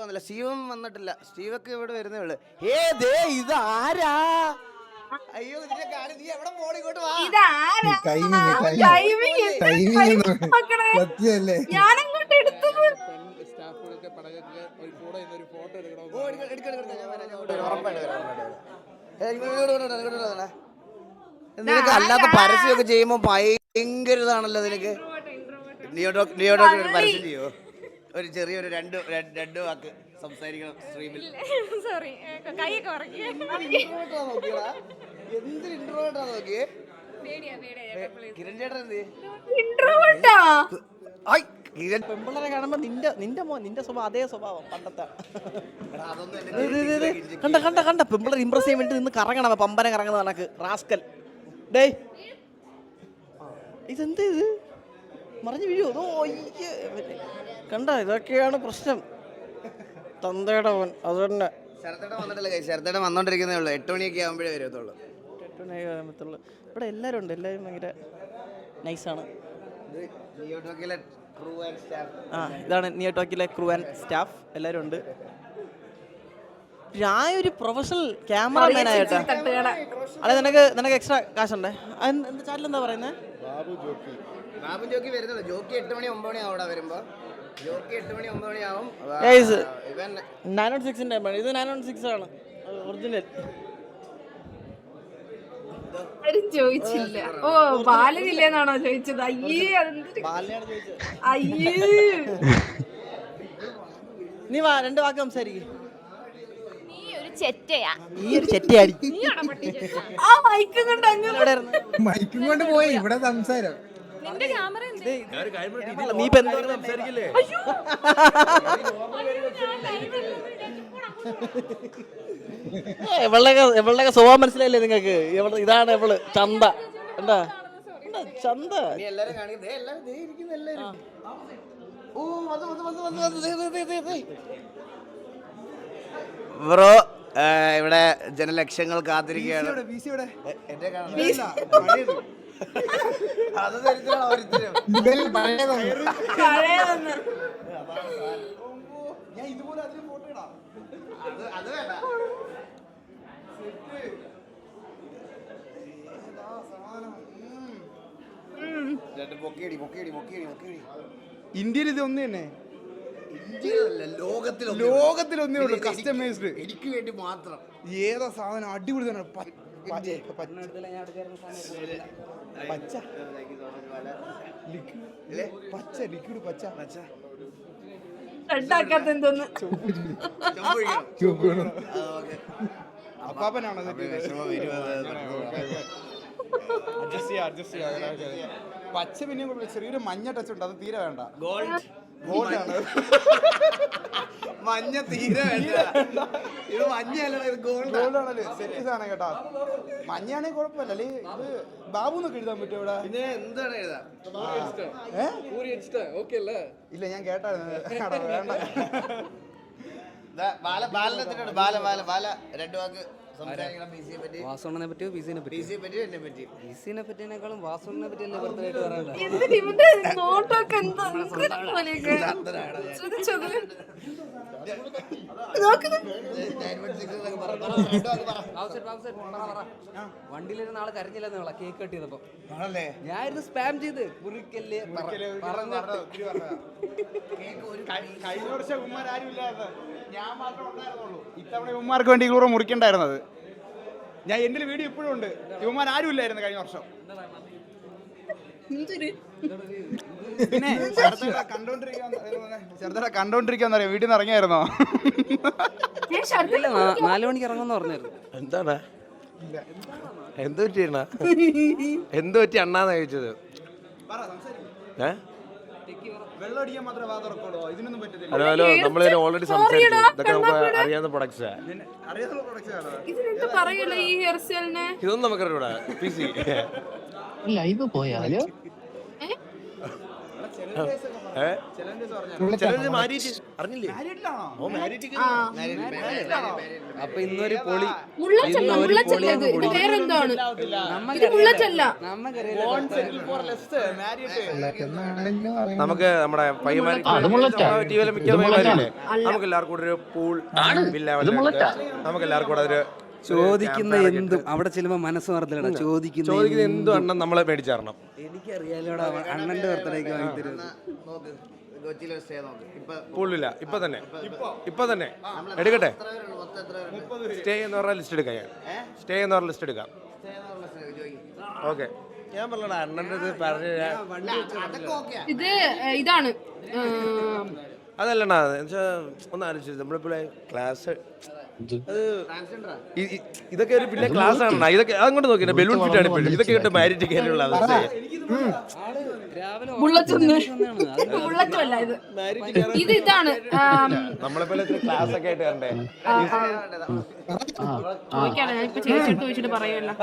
വന്നില്ല. സ്റ്റീവും വന്നിട്ടില്ല. സ്റ്റീവൊക്കെ ഇവിടെ വരുന്നേ ഉള്ളു. ദേ ഇത് ആരാ? അയ്യോ നീ എവിടെ പോണി? ഇങ്ങോട്ട് വാ. നിനക്ക് അല്ലാത്ത പരസ്യമൊക്കെ ചെയ്യുമ്പോ ഭയങ്കര ഇതാണല്ലോ നിനക്ക്. നിയോഡോക്കിന് പരസ്യം ചെയ്യോ? ഒരു ചെറിയൊരു രണ്ട് വാക്ക് സംസാരിക്കണം സ്ട്രീമിൽ. എന്തൊരു ഇൻട്രോവേർട്ടാ നോക്കിയേ. കിരൺ ചേട്ടൻ പെമ്പിള്ളരെ കാണുമ്പോ നിന്റെ സ്വഭാവം അതേ സ്വഭാവം പണ്ടത്തെ. കണ്ട പെമ്പിള്ളർ ഇംപ്രസ് ചെയ്യാൻ വേണ്ടി നിന്ന് കറങ്ങണം, പമ്പനെ കറങ്ങുന്ന കണക്ക് റാസ്കൽ. ഡേ ഇതെന്ത് ഇത് മറിഞ്ഞു വീഴുമോ? കണ്ട ഇതൊക്കെയാണ് പ്രശ്നം. തന്തയുടെ അവൻ അത് തന്നെ. ശരത്തേട്ടൻ വന്നിട്ടില്ല. ശരത്തേട്ടൻ വന്നോണ്ടിരിക്കുന്നേ ഉള്ളൂ. 8 മണിയൊക്കെ ആകുമ്പോഴേ വരത്തുള്ളൂ. 8 മണിയൊക്കെ ആകുമ്പത്തുള്ളൂ. ഇവിടെ എല്ലാവരും ഉണ്ട്, എല്ലാവരും ഭയങ്കര നൈസാണ്. ഇതാണ് നിയോ ടോക്കിലെ ക്രൂ ആൻഡ് സ്റ്റാഫ്, എല്ലാവരും ഉണ്ട്. ഞാൻ ഒരു പ്രൊഫഷണൽ ക്യാമറമാൻ ആയിട്ടാ. അതെ, നിനക്ക് എക്സ്ട്രാ കാശുണ്ടേ. എന്ത് ചാനൽ എന്താ പറയുന്നത്? ബാബു ജോക്കി വരുന്നുള്ളൂ. ജോക്കി 8 മണി 9 മണി ആവും വരുമ്പോ. ജോക്കി 8 മണി 9 മണി ആവും. 916 ഇത് 916 ആണ് ഒറിജിനൽ. ചോദിച്ചില്ല. ഓ ബാലനില്ലെന്നാണോ ചോദിച്ചത്? നീ വാ, 2 വാക്ക് സംസാരിക്കും. മൈക്കും കൊണ്ട് പോയി ഇവിടെ സംസാരം. നീ ഇപ്പൊ എന്താ സംസാരിക്കില്ലേ? എവളുടെ സ്വഭാവം മനസ്സിലായില്ലേ നിങ്ങൾക്ക്? ഇതാണ് എവള് ചന്ത. എന്താ ചന്ത? ബ്രോ ഇവിടെ ജനലക്ഷങ്ങൾ കാത്തിരിക്കുകയാണ്. ഇന്ത്യയിൽ ഇത് ഒന്ന് തന്നെ, ലോകത്തിലൊന്നേ ഉള്ളൂ കസ്റ്റമൈസ്ഡ്. എനിക്ക് വേണ്ടി മാത്രം. ഏതാ സാധനം അടിപൊളി തന്നെ. പച്ച ലിക്വിഡ് പച്ച അപ്പാപ്പനാണോ? പച്ച പിന്നെ ചെറിയൊരു മഞ്ഞ ടച്ച് ഉണ്ട്, അത് തീരെ വേണ്ട. ഗോൾഡാണ്. മഞ്ഞ തീരെ വേണ്ട. ഇത് മഞ്ഞല്ല, ഇത് ഗോൾഡാണല്ലേ. സെറ്റ് സാധനം കേട്ടാ. മഞ്ഞയാണെങ്കിൽ കുഴപ്പമില്ല. അല്ലേ ഇത് ബാബു എന്നൊക്കെ എഴുതാൻ പറ്റും ഇവിടെ. പിന്നെ എന്താണ് എഴുതാ? ഇല്ല ഞാൻ കേട്ടായിരുന്നു. വേണ്ട. ബാല 2 വാക്ക് സംസാരിക്കണം. വാസോണിനെ പറ്റിയോ പിസിനെ പറ്റി? പിസിയെ പറ്റി എന്നെ പറ്റി. പിസിനെ പറ്റിനേക്കാളും വാസോണിനെ പറ്റി അല്ലേ ബർത്ത്ഡേ പറയാനുള്ളത്? വണ്ടിയിലിരുന്ന ആള് കരഞ്ഞില്ലെന്നുള്ള കേക്ക് കട്ട് ചെയ്തപ്പോ ഞാനിരുന്ന് സ്പാം ചെയ്ത് കുറിക്കല്ലേ കഴിഞ്ഞ വർഷം ഉമ്മാരും ഇല്ലാതെ ഞാൻ മാത്രമേ ഉണ്ടായിരുന്നുള്ളൂ. ഇത്തവണ ഉമ്മാർക്ക് വേണ്ടി കൂടെ മുറിക്കണ്ടായിരുന്നത്. ഞാൻ എന്റെ വീഡിയോ ഇപ്പോഴും ഉണ്ട്. ഇവന്മാർ ആരും ഇല്ലായിരുന്നു കഴിഞ്ഞ വർഷം. പിന്നെ ചെറുതാ കണ്ടോണ്ടിരിക്കാന്നറിയാം. വീട്ടിൽ നിന്ന് ഇറങ്ങിയായിരുന്നോ? 4 മണിക്ക് ഇറങ്ങുമെന്ന് പറഞ്ഞായിരുന്നു. എന്താണ് എന്ത് പറ്റി അണ്ണാന്ന് ചോദിച്ചത്? വെള്ളമടിക്കാൻ മാത്രമേ വാ തുറക്കുള്ളൂ. ഇതിനൊന്നും പറ്റത്തില്ല. ഹലോ നമ്മളിതിന് ഓൾറെഡി സംസാരിച്ചു. ഇതൊക്കെ നമുക്ക് അറിയാവുന്ന പ്രൊഡക്ട്സാ. ഇതൊന്നും നമുക്കറിയൂടാ. PC ലൈവ് പോയാലോ? ചിലര് മാരിയിട്ട് അറിഞ്ഞില്ലേ? ഓ മാരിയിട്ട് അപ്പൊ ഇന്നൊരു പൊളി മുള്ളച്ചല്ല മുള്ളച്ചല്ല ഇത് വേറെന്താണ് ഇത് മുള്ളച്ചല്ല നമുക്ക് നമ്മുടെ പയ്യന്മാർ ടിവിയിലെ മിക്ക പയ്യന്മാരില്ലേ നമുക്ക് എല്ലാവർക്കും കൂടെ ഒരു പൂൾ വില്ല നമുക്ക് എല്ലാവർക്കും കൂടെ ഒരു ചോദിക്കുന്ന എന്തും അവിടെ ചെല്ലുമ്പോ മനസ്സ് മറന്നില്ല ചോദിക്കുന്ന എന്തും എണ്ണം നമ്മളെ മേടിച്ചേരണം. എനിക്കറിയാലോടാ അണ്ണന്റെ ബർത്ത്ഡേക്ക് വാങ്ങി തരും. നോക്ക് കൊച്ചിയിലെ സ്റ്റേ നോക്ക്. പൂളില്ല ഇപ്പൊ തന്നെ എടുക്കട്ടെ. സ്റ്റേ എന്ന് പറഞ്ഞാൽ ലിസ്റ്റ് എടുക്കാം. ഞാൻ സ്റ്റേ എന്ന് പറഞ്ഞ ലിസ്റ്റ് എടുക്കാം. ഓക്കെ ഞാൻ പറഞ്ഞടാ അണ്ണൻ്റെ ഇത് പറഞ്ഞു. ഇത് ഇതാണ് അതല്ലണ്ണാ ഒന്ന് ആലോചിച്ചു നമ്മളിപ്പോൾ ക്ലാസ് അത് ഇതൊക്കെ ഒരു പിന്നെ ക്ലാസ് ആണ്. ഇതൊക്കെ അങ്ങോട്ട് നോക്കിയാ ബലൂൺ ഫിറ്റ് ആണ് ഇപ്പോഴും. ഇതൊക്കെ കേട്ട് മാരിറ്റ് കയറിയുള്ള അവസ്ഥ. മുള്ളച്ചല്ല ഇത് ഇതാണ് നമ്മളെപ്പോലെ ക്ലാസ് ഒക്കെ ആയിട്ട് കണ്ടേ. ചോദിക്കാണ് ഞാൻ ഇപ്പൊ ചേച്ചിട്ട് ചോദിച്ചിട്ട് പറയുമല്ലോ.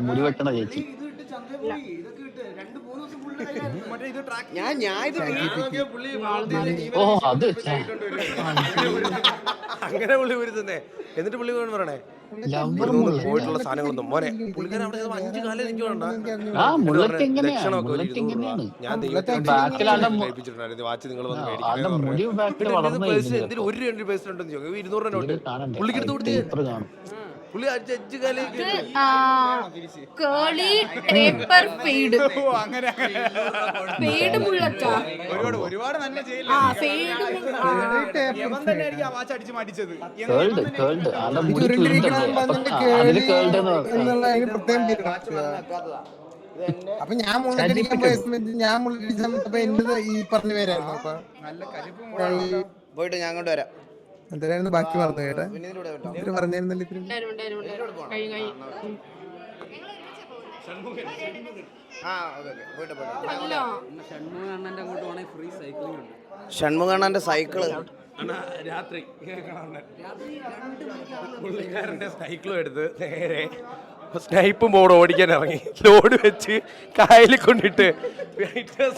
മുടി വെട്ടണ ചേച്ചി ഓ അത് അങ്ങനെ പുള്ളി വരുന്നേ. എന്നിട്ട് പുള്ളി പറയണേ പോയിട്ടുള്ള സാധനങ്ങളൊന്നും മോനെ പുള്ളിക്കാരൻ അവിടെ 5 കാലം ദക്ഷിണൊക്കെ ഞാൻ കഴിപ്പിച്ചിട്ടുണ്ടായിരുന്നു. വാച്ച് നിങ്ങൾ വന്ന് മേടിക്കുന്നത് എന്തിനും 1 2 പൈസ ഉണ്ടെന്ന് ചോദിക്കും. 200 നോട്ട് പുള്ളിക്കെടുത്ത് കൊടുത്ത് പുള്ളി 5 കാലം കേളി ടേപ്പർ ഫെയ്ഡ് ഫെയ്ഡ് മുള്ളച്ച ഒരുപാട് നല്ല അപ്പൊ ഞാൻ മുള്ളടിക്കാൻ പോയ സമയത്ത് ഞാൻ മുള്ളടിച്ച സമയത്ത് എന്നത് ഈ പറഞ്ഞ പേരായിരുന്നു. അപ്പൊ പോയിട്ട് ഞാൻ അങ്ങോട്ട് വരാം. എന്തായാലും ബാക്കി പറഞ്ഞു കേട്ടാ പറഞ്ഞിരുന്നല്ലോ ഇത്തിരി. ഷൺമുഖണ്ണന്റെ സൈക്കിള് രാത്രി പുള്ളിക്കാരന്റെ സൈക്കിളും എടുത്ത് നേരെ സ്നൈപ്പും ബോർഡ് ഓടിക്കാൻ ഇറങ്ങി. ലോഡ് വെച്ച് കായലിൽ കൊണ്ടിട്ട്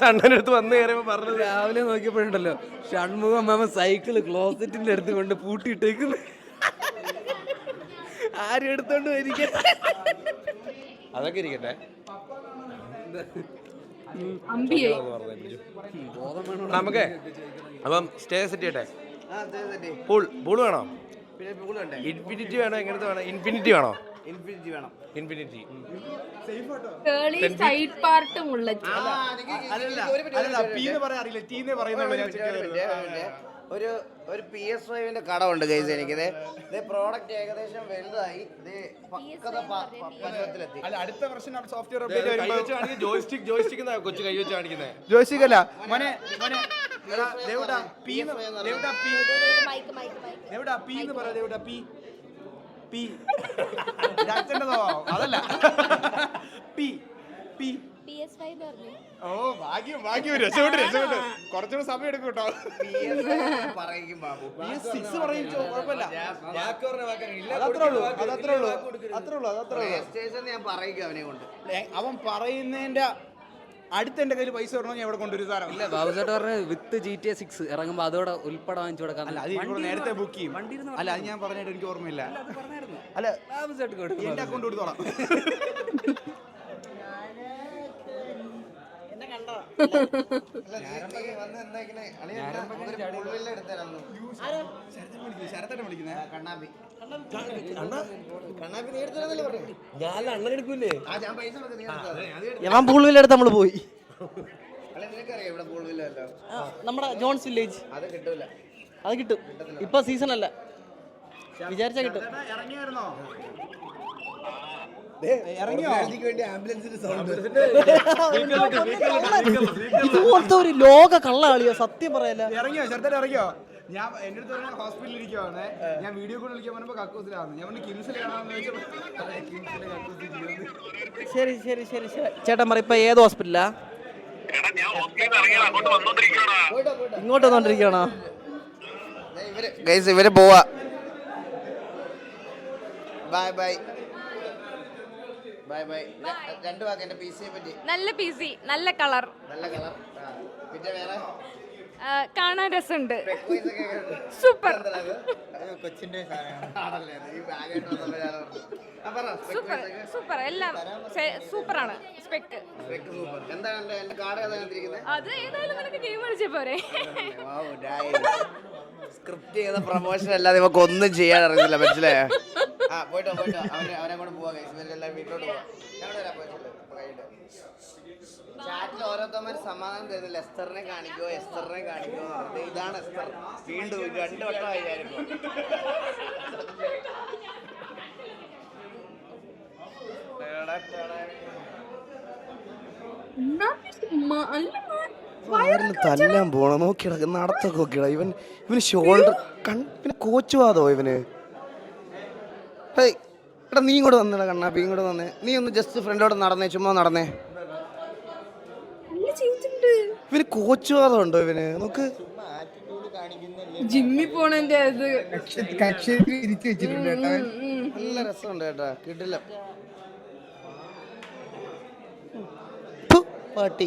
അണ്ണനടുത്ത് വന്ന് കയറിയപ്പോ പറഞ്ഞത് രാവിലെ നോക്കിയപ്പോഴുണ്ടല്ലോ ഷൺമുഖം മാമ സൈക്കിള് ക്ലോസറ്റിന്റെ അടുത്ത് കൊണ്ട് പൂട്ടിയിട്ടേക്കുന്നു. ആരും എടുത്തോണ്ട് വരിക. അതൊക്കെ ഇരിക്കട്ടെ. നമുക്ക് അപ്പം സ്റ്റേ സെറ്റ് ചെയ്യട്ടെ. പൂൾ വേണോ? ഇൻഫിനിറ്റി വേണോ? എങ്ങനത്തെ വേണം? ഇൻഫിനിറ്റി വേണോ? ഇൻഫിനിറ്റി സൈഡ് പാർട്ട് മുള്ളച്ച. ഒരു PS5 കടമുണ്ട് ഗൈസ്. എനിക്കിത് പ്രോഡക്റ്റ് ഏകദേശം വലുതായി. അടുത്ത വർഷം സോഫ്റ്റ്വെയർ ജോയിസ്റ്റിക് കൊച്ചു കൈ വെച്ച് കാണിക്കുന്നത്. ജോയിസ്റ്റിക് അല്ല മോനെ അതല്ല ഓ ഭാഗ്യം രക്ഷപ്പെട്ടു. കുറച്ചുകൂടെ സമയം എടുക്കും കേട്ടോ. പറയും ബാബു ഞാൻ പറയിക്കും അവനെ കൊണ്ട്. അവൻ പറയുന്നതിന്റെ അടുത്ത് എന്റെ കയ്യിൽ പൈസ വരണോ ഞാൻ ഇവിടെ കൊണ്ടുവരും സാധനം. ഇല്ല ബാബുചേട്ടൻ പറഞ്ഞ വിത്ത് GTA 6 ഇറങ്ങുമ്പോ അതോടെ ഉൾപ്പെടെ വാങ്ങിച്ചു കൊടുക്കാം. അല്ല അത് ഇവിടെ നേരത്തെ ബുക്ക് ചെയ്യും. അല്ല അത് ഞാൻ പറഞ്ഞിട്ട് എനിക്ക് ഓർമ്മയില്ല. അല്ല ബാബുചേട്ടൻ എന്റെ അക്കൗണ്ട് കൊടുത്തോളാം. ഞാൻ അണ്ണൻ എടുക്കൂലേ? ഞാൻ പൂൾവില്ലെടുത്ത് നമ്മള് പോയി. നമ്മുടെ ജോൺസ് വില്ലേജ് അത് കിട്ടും. ഇപ്പൊ സീസൺ അല്ല, വിചാരിച്ചാ കിട്ടും. ഇതുപോലത്തെ ഒരു ലോക കള്ളാളിയോ സത്യം പറയല്ല. ഇറങ്ങിയോ ചെറുതായിട്ട് ഇറങ്ങിയോ? ഞാൻ എന്റെ അടുത്ത് പറഞ്ഞ ഹോസ്പിറ്റലിൽ ഇരിക്കുവാണ്. ഞാൻ വീഡിയോ കോൾ വിളിക്കാൻ പറഞ്ഞപ്പോ കക്കൂസിലാണ്. ഞാൻ കിംസിലാണെന്ന് ചോദിച്ചപ്പോ ശരി ശരി ശരി ശരി ചേട്ടൻ പറ ഇപ്പൊ ഏത് ഹോസ്പിറ്റലാ? ഇങ്ങോട്ട് വന്നോണ്ടിരിക്കണോ? ഇവര് പോവാ. Bye bye. Bye bye. രണ്ട് വാക്ക് എന്റെ പി സിയെ പറ്റി. നല്ല PC, നല്ല കളർ, നല്ല കളർ. പിന്നെ വേറെ കാണാൻ രസമുണ്ട്, Peck ഒക്കെ എങ്ങനെയുണ്ട്? സൂപ്പർ എന്താ അത്? കൊച്ചിന്റെ ആണല്ലേ അത്? ഈ ബാഗായിട്ട് വന്നപ്പോ ഞാൻ ഓർത്തു. പറ സൂപ്പർ സൂപ്പർ, എല്ലാം സൂപ്പറാണ്. Spec Peck super. എന്താണ് എന്റെ കാർഡ് ഏതാണ്ടിരിക്കുന്നത്? അത് ഏതായാലും നിനക്ക് ഗെയിം കളിച്ച പോരെ. സ്ക്രിപ്റ്റ് ചെയ്ത പ്രൊമോഷൻ അല്ലാതെ ഇവക്ക് ഒന്നും ചെയ്യാൻ അറിയില്ല, മനസ്സിലായോ? ആ പോയിട്ടോ അവരെ കൂടെ പോവാ. ഇവരെല്ലാം വീട്ടിലോട്ട് പോവാം. ഞങ്ങളുടെ വരാം. പോയിട്ട് ചാറ്റിൽ ഓരോരുത്തന്മാര് സമാധാനം തരുന്നില്ല. എസ്തറിനെ കാണിക്കോ എസ്തറിനെ കാണിക്കോ. ഇതാണ് എസ്തർ. വീണ്ടും 2 വട്ടമായി ഞാനിപ്പോ. തല്ലാൻ പോണ നോക്കിട നടത്തൊക്കെ നോക്കിട. ഇവന് ഷോൾഡർ പിന്നെ കോച്ചുവാതോ ഇവന്. എടാ നീ ഇങ്ങോട്ട് വന്നടാ കണ്ണാപ്പി, ഇങ്ങോട്ട് വന്നേ. നീ ഒന്ന് ജസ്റ്റ് ഫ്രണ്ടോട് നടന്നേ, ചുമ്മാ നടന്നേ. ഇവന് കോച്ചുവാദം ഉണ്ടോ ഇവന്? നോക്ക് ജിമ്മി പോണതിന്റെ അത് കക്ഷി ഇരിച്ചു വെച്ചിട്ടുണ്ട് കേട്ടോ. നല്ല രസമുണ്ട് കേട്ടാ, കിട്ടില്ല പാട്ടി.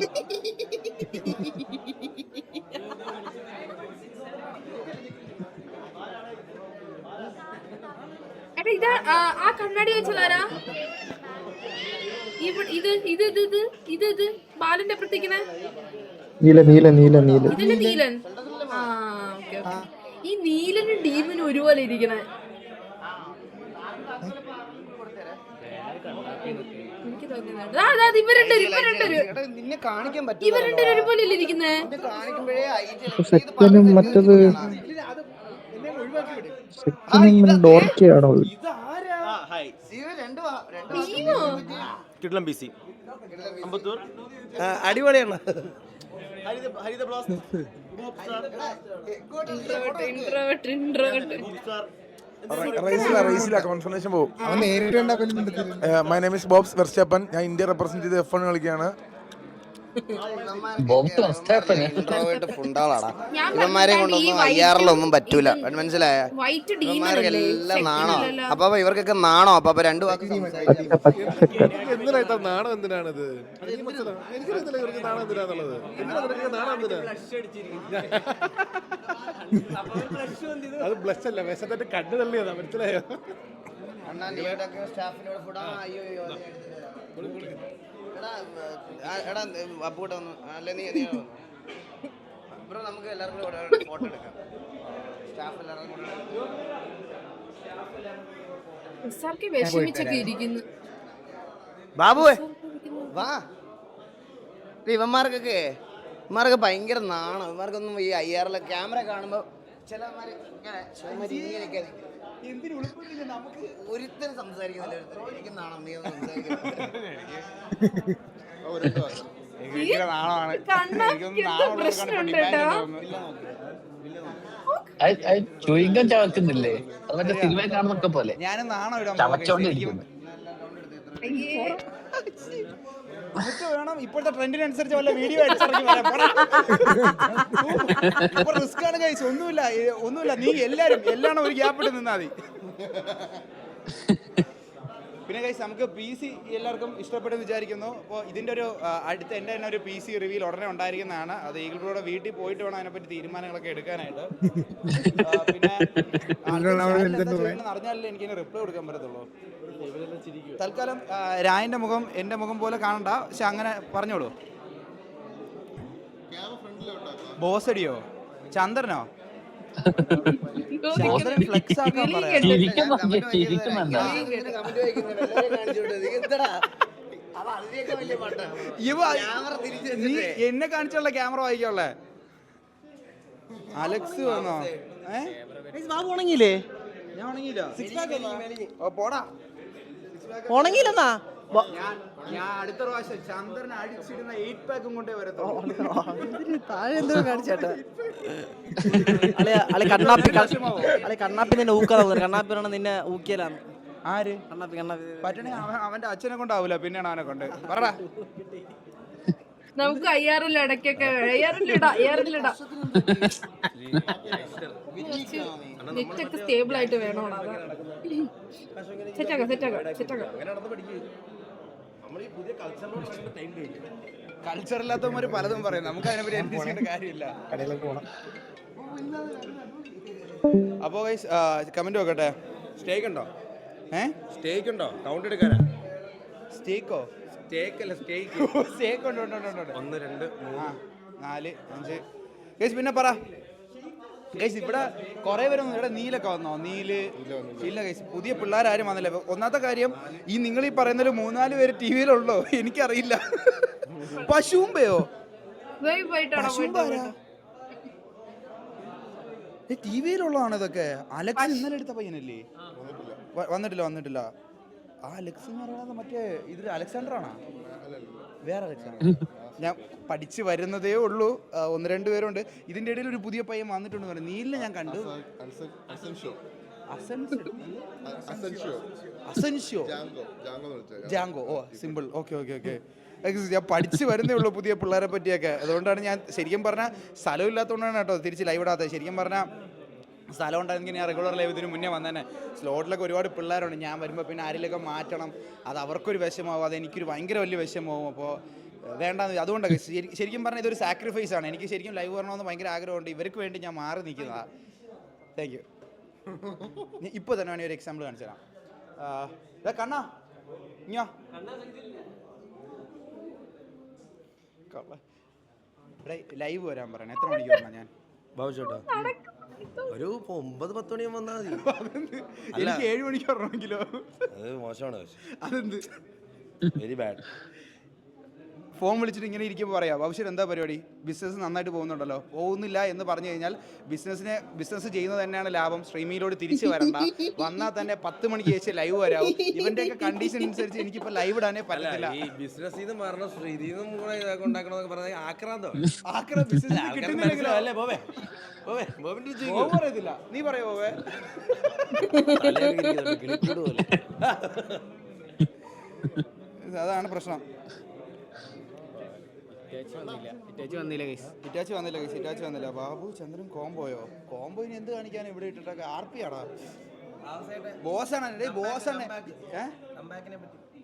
ഇതാ ആ കണ്ണാടി വെച്ചതാരാ? ഇത് ബാലന്റെ അപ്പുറത്തേക്കണ നീലൻ ഇതില് നീലൻ. ആ ഓക്കെ. ഈ നീലനും ഡീമിനും ഒരുപോലെ ഇരിക്കണേ. എനിക്ക് തോന്നുന്നുണ്ട് നിന്നെ കാണിക്കാൻ ഇവരുടെ ഒരുപോലെ ഇരിക്കുന്നേ. കാണിക്കുമ്പോഴേ മറ്റത് ഡോർക്കയാണോ? കിട്ടലം PC അടിപൊളിയാണ്. റേസില കോൺഫർമേഷൻ പോകും. അവൻ നേരിട്ട് my name is bobs Verstappen. ഞാൻ ഇന്ത്യ റെപ്രസെന്റ് ചെയ്ത് F1 കളിക്കുകയാണ്. ഇവന്മാരെ കൊണ്ടൊന്നും IRലൊന്നും പറ്റൂല, മനസ്സിലായ? ഇവന്മാർക്കെല്ലാം നാണോ. അപ്പൊ ഇവർക്കൊക്കെ നാണോ. അപ്പൊ 2 വാക്ക് എന്തിനായിട്ടാ നാണം? എന്തിനാണിത്? നാണം എന്തിനാന്നുള്ളത്? അത് ബ്ലഷ് അല്ല, വിശന്നിട്ട് കണ്ണു തള്ളിയതാ, മനസ്സിലായോ? സ്റ്റാഫിനോട് ഫുഡ്. അയ്യോ എടാ അപ്പൂട്ട വന്നു. അല്ലെ നീ ബ്രോ നമുക്ക് എല്ലാവർക്കും കൂടെ ഫോട്ടോ എടുക്കാം. സ്റ്റാഫ് എല്ലാവർക്കും ഇരിക്കുന്നു. ബാബുവേ വാ. ഇവന്മാർക്കൊക്കെ ഭയങ്കര നാണം. ഇവന്മാർക്കൊന്നും ഈ IRലെ ക്യാമറ കാണുമ്പോ ചിലമാര് ഇങ്ങനെയൊക്കെ ഒരുത്തരം സംസാരിക്കുന്നില്ല. എനിക്ക് നാണം. നീ ഒന്ന് ചുയിങ്കം ചവക്കുന്നില്ലേ? അത് മറ്റേ സിനിമ കാണുന്നൊക്കെ പോലെ ഞാനും നാണം ചവച്ചോണ്ടിരിക്കുന്നു. വേണം. ഇപ്പോഴത്തെ ട്രെൻഡിനനുസരിച്ച് വല്ല വീഡിയോ അടിച്ചിറങ്ങി വരാം. റിസ്ക് ആണ് ഗൈസ്. ഒന്നുമില്ല. നീ എല്ലാം ഒരു ഗ്യാപ്പ് ഇട്ട് നിന്നാ മതി. പിന്നെ ഗൈസ് നമുക്ക് PC എല്ലാവർക്കും ഇഷ്ടപ്പെട്ടെന്ന് വിചാരിക്കുന്നു. അപ്പോൾ ഇതിൻ്റെ ഒരു അടുത്ത എൻ്റെ തന്നെ ഒരു PC റിവ്യൂൽ ഉടനെ ഉണ്ടായിരിക്കുന്നതാണ്. അത് ഈഗിൾ ബ്രോയുടെ വീട്ടിൽ പോയിട്ട് വേണം അതിനെപ്പറ്റി തീരുമാനങ്ങളൊക്കെ എടുക്കാനായിട്ട്. പിന്നെ അറിഞ്ഞാലേ എനിക്ക് റിപ്ലൈ കൊടുക്കാൻ പറ്റത്തുള്ളൂ. തൽക്കാലം രായൻ്റെ മുഖം എൻ്റെ മുഖം പോലെ കാണണ്ട. പക്ഷെ അങ്ങനെ പറഞ്ഞോളൂ. ബോസടിയോ ചന്ദ്രനോ? ഫ്ലെക്സ് ആക്കാൻ പറയാം. നീ എന്നെ കാണിച്ചുള്ള ക്യാമറ വായിക്കാനുള്ളേ. അലക്സ് വന്നോ? ബാബു ഉണങ്ങിയില്ലേ? ഞാൻ ഉണങ്ങിയില്ല. പോടാ ഉണങ്ങിയില്ലെന്നാ. ഞാൻ അടുത്ത പ്രാവശ്യം ചന്ദ്രൻ അടിച്ചിരുന്ന 8 പാക്കും കൊണ്ടേ വരത്തുള്ളൂ. താഴെ എന്തോ കാണിച്ചേട്ടാ. കണ്ണാപ്പി നിന്നെ ഊക്കാതെ. കണ്ണാപ്പി നിന്നെ ഊക്കിയലാണ്. ആര്? കണ്ണാപ്പി. പറ്റണേ അവന്റെ അച്ഛനെ കൊണ്ടാവൂല, പിന്നെയാണ് അവനെ കൊണ്ട്. പറ. നമുക്ക് IRL ഇടയ്ക്കൊക്കെ IRL നെറ്റൊക്കെ സ്റ്റേബിൾ ആയിട്ട് വേണോ? സെറ്റാക്കാം. കൾച്ചറില്ലാത്തവന്മാർ പലതും പറയും, നമുക്ക് അതിനെപ്പറ്റി അന്വേഷിക്കേണ്ട കാര്യമില്ല. കടയിലേക്ക് പോകണം. അപ്പോൾ ഗൈസ് കമന്റ് നോക്കട്ടെ. സ്റ്റേക്ക് ഉണ്ടോ? ഏ സ്റ്റേക്ക് ഉണ്ടോ? കൗണ്ട് എടുക്കാനാ? സ്റ്റേക്കോ? സ്റ്റേക്ക് അല്ല, സ്റ്റേക്ക്. സ്റ്റേക്ക് ഉണ്ട്. 1 2 3 4 5 ഗൈസ്. പിന്നെ പറ ഗൈസ്, ഇവിടെ കുറേ പേരൊന്നും ഇവിടെ നീലൊക്കെ വന്നോ? നീല് ഇല്ല ഗൈസ്, പുതിയ പിള്ളേരാരും വന്നില്ല. ഒന്നാമത്തെ കാര്യം, ഈ നിങ്ങൾ ഈ പറയുന്നതിൽ 3-4 പേര് ടി വിയിലുള്ളോ എനിക്കറിയില്ല. പശുമ്പയോ? ടി വിയിലുള്ളതാണ് ഇതൊക്കെ. അലക്സ് ഇന്നലെ എടുത്ത പയ്യനല്ലേ? വന്നിട്ടില്ല. ആ അലക്സ് എന്ന് പറയുന്നത് മറ്റേ ഇതിൽ അലക്സാണ്ടർ ആണോ? വേറെ അലക്സാണ്ടർ. ഞാൻ പഠിച്ച് വരുന്നതേ ഉള്ളൂ. 1-2 പേരുണ്ട്. ഇതിന്റെ ഇടയിൽ ഒരു പുതിയ പയ്യൻ വന്നിട്ടുണ്ട് പറഞ്ഞു. നീലിനെ ഞാൻ കണ്ടു. അസൻഷ്യോ ജാങ്കോ. ഓ സിമ്പിൾ. ഓക്കെ. ഞാൻ പഠിച്ച് വരുന്നേ ഉള്ളൂ പുതിയ പിള്ളേരെ പറ്റിയൊക്കെ. അതുകൊണ്ടാണ് ഞാൻ ശരിക്കും പറഞ്ഞാൽ സ്ഥലമില്ലാത്തതുകൊണ്ടാണ് കേട്ടോ തിരിച്ച് ലൈവ് ഇടാത്തത്. ശരിക്കും പറഞ്ഞാൽ സ്ഥലം ഉണ്ടായിരുന്നെങ്കിൽ ഞാൻ റെഗുലർ ലൈവ് ഇതിന് മുന്നേ വന്നേനെ. സ്ലോട്ടിലൊക്കെ ഒരുപാട് പിള്ളേരുണ്ട്. ഞാൻ വരുമ്പോൾ പിന്നെ ആരെങ്കിലൊക്കെ മാറ്റണം. അത് അവർക്കൊരു വിഷമാവും, അത് എനിക്കൊരു ഭയങ്കര വലിയ വിഷമാവും. അപ്പോൾ വേണ്ടെന്ന്. അതുകൊണ്ടൊക്കെ ശരിക്കും പറഞ്ഞാൽ ഇതൊരു സാക്രിഫൈസ് ആണ്. എനിക്ക് ശരിക്കും ലൈവ് വരണമെന്ന് ഭയങ്കര ആഗ്രഹമുണ്ട്. ഇവർക്ക് വേണ്ടി ഞാൻ മാറി നിൽക്കുന്നതാണ്. Thank you. ഇപ്പോൾ തന്നെ വേണമെങ്കിൽ ഒരു എക്സാമ്പിൾ കാണിച്ചു തരാം. കണ്ണാ ഇങ്ങോ. ഇവിടെ ലൈവ് വരാൻ പറയണേ. എത്ര മണിക്ക് വരണം ഞാൻ? ബാബുചേട്ടാ ഒരു 9-10 മണിയാകുമ്പോൾ വന്നാൽ മതി. എനിക്ക് 7 മണിക്ക് വരണമെങ്കിലോ? അത് മോശമാണ്. അതെന്ത്? Very bad. ഫോൺ വിളിച്ചിട്ട് ഇങ്ങനെ ഇരിക്കുമ്പോൾ പറയാം, ഭവിഷ്യത്ത് എന്താ പരിപാടി? ബിസിനസ് നന്നായിട്ട് പോകുന്നുണ്ടല്ലോ. പോകുന്നില്ല എന്ന് പറഞ്ഞു കഴിഞ്ഞാൽ ബിസിനസ് ചെയ്യുന്നത് തന്നെയാണ് ലാഭം. സ്ട്രീമിങ്ങിലോട് തിരിച്ചു വരണ്ട. വന്നാൽ തന്നെ 10 മണിക്ക് ശേഷം ലൈവ് വരാവും. ഇവന്റെയൊക്കെ കണ്ടീഷൻ അനുസരിച്ച് എനിക്കിപ്പോൾ ലൈവ് ഇടാനേ പറ്റില്ല. ഈ ബിസിനസ് ചെയ്ത് മാറണം, ശ്രീതിന്നും കൂടെ ഇതൊക്കെ ഉണ്ടാക്കണമെന്നൊക്കെ പറഞ്ഞാൽ ആക്രാന്തോ? ബിസിനസ് കിട്ടുന്നില്ലെങ്കിലോ? അല്ലേ ബോബേ പറയത്തില്ല. നീ പറയോ ബോബേ? അതാണ് പ്രശ്നം. ഇറ്റാച്ച് വന്നില്ല. ബാബു ചന്ദ്രൻ കോംബോയിന് എന്ത് കാണിക്കാൻ ഇവിടെ ഇട്ടിട്ടൊക്കെ? ആർപ്പിയാടാ ബോസാണ്.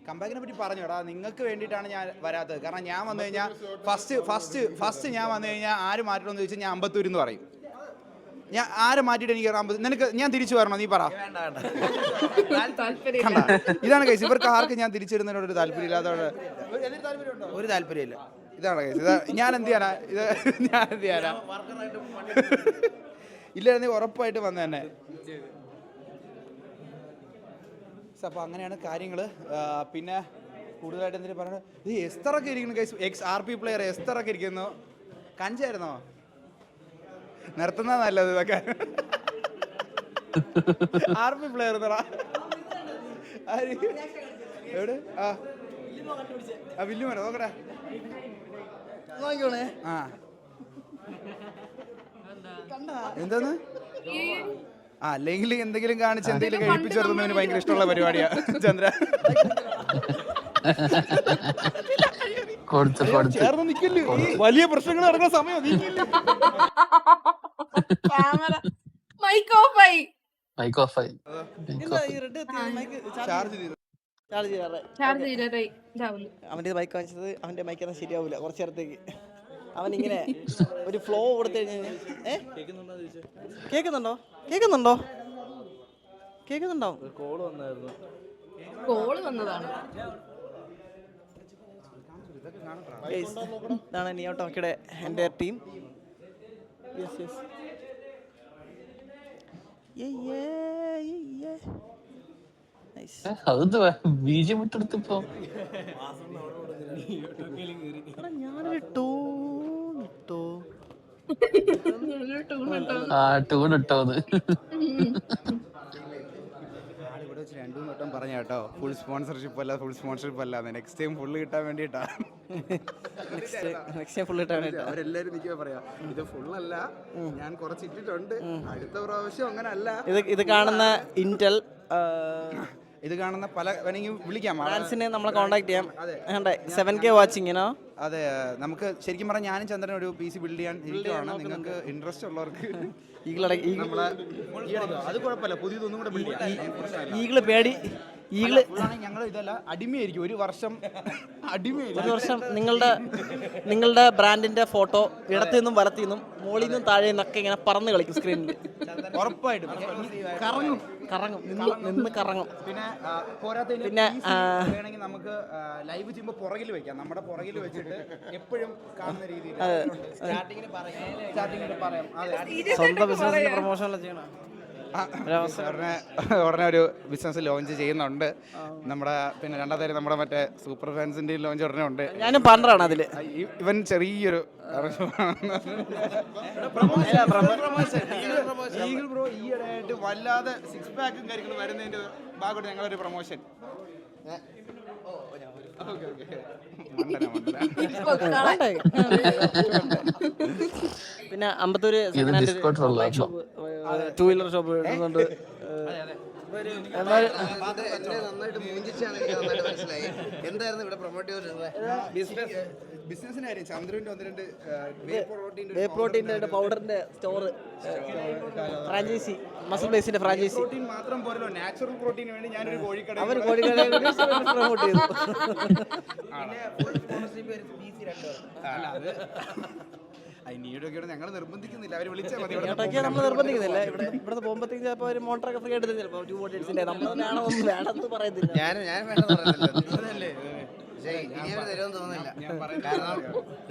കമ്പാക്കിനെ പറ്റി പറഞ്ഞോടാ. നിങ്ങൾക്ക് വേണ്ടിയിട്ടാണ് ഞാൻ വരാത്തത്. കാരണം ഞാൻ വന്നു കഴിഞ്ഞാൽ ഫസ്റ്റ് ഞാൻ വന്നു കഴിഞ്ഞാൽ ആര് മാറ്റണമെന്ന് ചോദിച്ചാൽ ഞാൻ അമ്പത്തൂരിൽ നിന്ന് പറയും. ഞാൻ ആരെ മാറ്റിയിട്ട് എനിക്ക് 50. നിനക്ക് ഞാൻ തിരിച്ചു വരണോ? നീ പറ. ഇതാണ് കേസ്. ഇവർക്ക് ആർക്ക് ഞാൻ തിരിച്ചിരുന്നതിനോട് ഒരു താല്പര്യം ഇല്ലാത്തവരുടെ ഒരു താല്പര്യമില്ല. ഇതാണ് കേസ്. ഞാൻ എന്ത് ചെയ്യാനാ? ഇല്ലായിരുന്നെങ്കിൽ ഉറപ്പായിട്ട് വന്നു തന്നെ. അപ്പോൾ അങ്ങനെയാണ് കാര്യങ്ങൾ. പിന്നെ കൂടുതലായിട്ട് എന്തെങ്കിലും പറയണത്? ഇത് എസ്തറൊക്കെ ഇരിക്കുന്നു ഗൈസ്. XRP പ്ലെയർ എസ്തറൊക്കെ ഇരിക്കുന്നു. കഞ്ചായിരുന്നോ? നിർത്തുന്ന നല്ലത് ഇതൊക്കെ. RP പ്ലെയർ എവിടെ? വില്ലുമനോ? നോക്കട്ടെ. എന്താന്ന്? അല്ലെങ്കിൽ എന്തെങ്കിലും കാണിച്ച് എന്തെങ്കിലും കഴിപ്പിച്ചു വരുന്നതിന് ഭയങ്കര ഇഷ്ടമുള്ള പരിപാടിയാ ചന്ദ്ര. ചേർന്ന് നിൽക്കല്ലേ? വലിയ പ്രശ്നങ്ങൾ നടക്കുന്ന സമയം. അവൻ്റെ ബൈക്ക് വാങ്ങിച്ചത് അവൻ്റെ ബൈക്കൊന്നും ശരിയാവില്ല കുറച്ച് നേരത്തേക്ക്. അവനിങ്ങനെ ഒരു ഫ്ലോ കൊടുത്തു കഴിഞ്ഞാൽ കേൾക്കുന്നുണ്ടോ? കോള് വന്നതാണ്. ഇതാണ് നിയോ ടോക്കിയുടെ എൻ്റെ ടീം. ബീജം വിട്ടെടുത്തിപ്പോ ഞാനൊരു ടൂൺ ഇട്ടോ. ഇവിടെ വെച്ച് 2-3 വട്ടം പറഞ്ഞ കേട്ടോ, ഫുൾ സ്പോൺസർഷിപ്പ് അല്ല. നെക്സ്റ്റ് ടൈം ഫുള്ള് കിട്ടാൻ വേണ്ടിയിട്ടാ. അവരെല്ലാരും നിൽക്കുക പറയാ, ഇത് ഫുള്ളല്ല, ഞാൻ കുറച്ച് ഇട്ടിട്ടുണ്ട്, അടുത്ത പ്രാവശ്യം അങ്ങനെ അല്ല. ഇത് കാണുന്ന ഇന്റൽ, ഇത് കാണുന്ന പല വേണമെങ്കിൽ വിളിക്കാം, ഫ്രാൻസിനെ നമ്മളെ കോൺടാക്ട് ചെയ്യാം. 7K വാച്ചിങ്ങിനോ? അതെ, നമുക്ക് ശരിക്കും പറഞ്ഞാൽ ഞാനും ചന്ദ്രൻ ഒരു PC ബിൽഡ് ചെയ്യാൻ ഇരിക്കുവാണ്. നിങ്ങൾക്ക് ഇൻട്രസ്റ്റ് ഉള്ളവർക്ക് അത് കുഴപ്പമില്ല, പുതിയതൊന്നും കൂടെ ബിൽഡ് ചെയ്യാം. ഈഗിള് പേടി ഈഗിള് ഞങ്ങൾ ഇതല്ല അടിമയായിരിക്കും ഒരു വർഷം അടിമയായിരിക്കും. ഒരു വർഷം നിങ്ങളുടെ ബ്രാൻഡിന്റെ ഫോട്ടോ ഇടത്തു നിന്നും വലത്തു നിന്നും മുകളിൽ നിന്നും താഴെ നിന്നൊക്കെ ഇങ്ങനെ പറന്ന് കളിക്കും സ്ക്രീനിൽ. ഉറപ്പായിട്ടും കറങ്ങും കറങ്ങും, നിന്ന് കറങ്ങും. പിന്നെ പോരാത്തതിന് പിന്നെ വേണമെങ്കിൽ നമുക്ക് ലൈവ് ചെയ്യുമ്പോൾ പുറകിൽ വെക്കാം. നമ്മുടെ പുറകിൽ വെച്ചിട്ട് എപ്പോഴും കാണുന്ന രീതിയിൽ സ്റ്റാർട്ടിങ്ങിൽ പറയാം. സ്വന്തം ബിസിനസിന്റെ പ്രൊമോഷൻ ചെയ്യണം. ഉടനെ ഒരു ബിസിനസ് ലോഞ്ച് ചെയ്യുന്നുണ്ട്. നമ്മുടെ പിന്നെ രണ്ടാമത്തെ നമ്മുടെ മറ്റേ സൂപ്പർ ഫാൻസിന്റെ ലോഞ്ച് ഉടനെ ഉണ്ട്. ഞാനും പാർട്ണറാണ് അതില്. ഇവൻ ചെറിയൊരു ഈഗിൾ ബ്രോ ഈയിടെയായിട്ട് വല്ലാതെ 6 പാക്കും കാര്യങ്ങളും വരുന്നതിന്റെ ഭാഗമായിട്ട് ഞങ്ങളൊരു പ്രൊമോഷൻ. പിന്നെ അമ്പത്തൂര് ഷോപ്പ്, 2 വീലർ ഷോപ്പ് ഇടുന്നുണ്ട്. നന്നായിട്ട് മൂഞ്ചിച്ചാണ് എനിക്ക് നന്നായിട്ട് മനസ്സിലായി. എന്തായിരുന്നു ഇവിടെ പ്രൊമോട്ട് ചെയ്തിരുന്നത്? ബിസിനസിന്റെ കാര്യം. ചന്ദ്രന്റെ 1-2 വേ പ്രോട്ടീൻ്റെ പൗഡറിന്റെ സ്റ്റോറ്, ഫ്രാഞ്ചൈസി, മസിൽ ബേസിന്റെ ഫ്രാഞ്ചൈസി. പ്രോട്ടീൻ മാത്രം പോരല്ലോ, നാച്ചുറൽ പ്രോട്ടീന് വേണ്ടി ഞാനൊരു കോഴിക്കട അവർ കോഴിക്കടയിൽ പ്രൊമോട്ട് ചെയ്തു. ഞങ്ങൾ നിർബന്ധിക്കുന്നില്ല, അവർ വിളിച്ചാൽ മതി. ഇങ്ങോട്ടൊക്കെ നമ്മൾ നിർബന്ധിക്കുന്നില്ല. ഇവിടെ പോകുമ്പോഴത്തേക്ക് ചിലപ്പോൾ ഒരു മോട്ടറൊക്കെ ഫ്രീ ആയിട്ട് ചിലപ്പോൾ 2 ബോട്ടിൽസിന്റെ നമ്മൾ വേണമെന്ന് പറയത്തില്ല. ഞാൻ വേണ്ടെന്ന് പറയുന്നില്ല. പക്ഷേ ഇനി അവർ തരുമെന്ന് തോന്നുന്നില്ല. കാരണം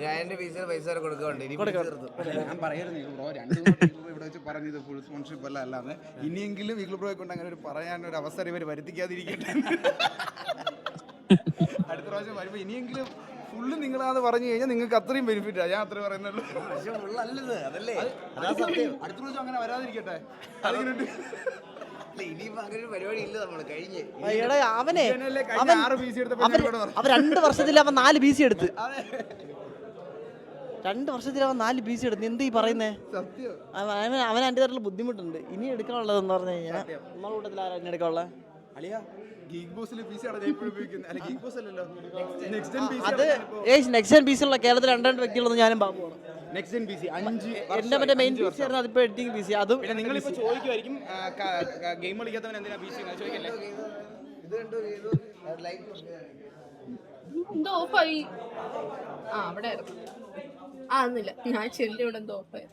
ഞാൻ പീസിന് പൈസ വരെ കൊടുക്കുന്നുണ്ട്. ഇനി ഞാൻ പറയായിരുന്നു ബ്രോ 2 ഇവിടെ വെച്ച് പറഞ്ഞത് ഫുൾ സ്പോൺസർഷിപ്പ് അല്ല, അല്ലാതെ ഇനിയെങ്കിലും ഈഗിൾ ബ്രോയെ കൊണ്ട് അങ്ങനെ ഒരു പറയാനൊരു അവസരം ഇവർ വരുത്തിക്കാതിരിക്കട്ടെ. അടുത്ത പ്രാവശ്യം വരുമ്പോൾ ഇനിയെങ്കിലും ഫുള്ള് നിങ്ങളാന്ന് പറഞ്ഞു കഴിഞ്ഞാൽ നിങ്ങൾക്ക് അത്രയും ബെനിഫിറ്റാ. ഞാൻ അത്രയും പറയുന്നുള്ളൂ. അതല്ലേ അടുത്ത പ്രാവശ്യം അങ്ങനെ വരാതിരിക്കട്ടെ. ഇനിയിപ്പോ അങ്ങനെ ഒരു പരിപാടി ഇല്ല. നമ്മൾ കഴിഞ്ഞ് അവൻ 2 വർഷത്തിൽ അവൻ 4 BC എടുത്ത്. 2 വർഷത്തിൽ അവൻ 4 BC എടുത്ത്. എന്ത് ഈ പറയുന്നേ? അവൻ എൻ്റെ തരത്തിൽ ബുദ്ധിമുട്ടുണ്ട്. ഇനി എടുക്കാനുള്ളതെന്ന് പറഞ്ഞു കഴിഞ്ഞാൽ നമ്മുടെ കൂട്ടത്തിൽ ആരാ ഇനി എടുക്കാനുള്ളത്? അത് നെക്സ്റ്റ് BC ഉള്ള കേരളത്തിൽ 2 വ്യക്തികളൊന്നും ഞാനും ബാബുവാണ്. എന്റെ മറ്റേ മെയിൻ BC ആയിരുന്നു, അതിപ്പോ എഡിറ്റിംഗ് BC. അതും പിന്നെ നിങ്ങളിപ്പോ ചോദിക്കുമായിരിക്കും ഗെയിം കളിക്കാത്തവൻ എന്തിനാ BC ചോദിക്കല്ലേ? എന്തോ ഓഫായി. അവിടെ ഒന്നില്ല, ഞാൻ ചെല്ലിവിടെ എന്തോ ഓഫായി.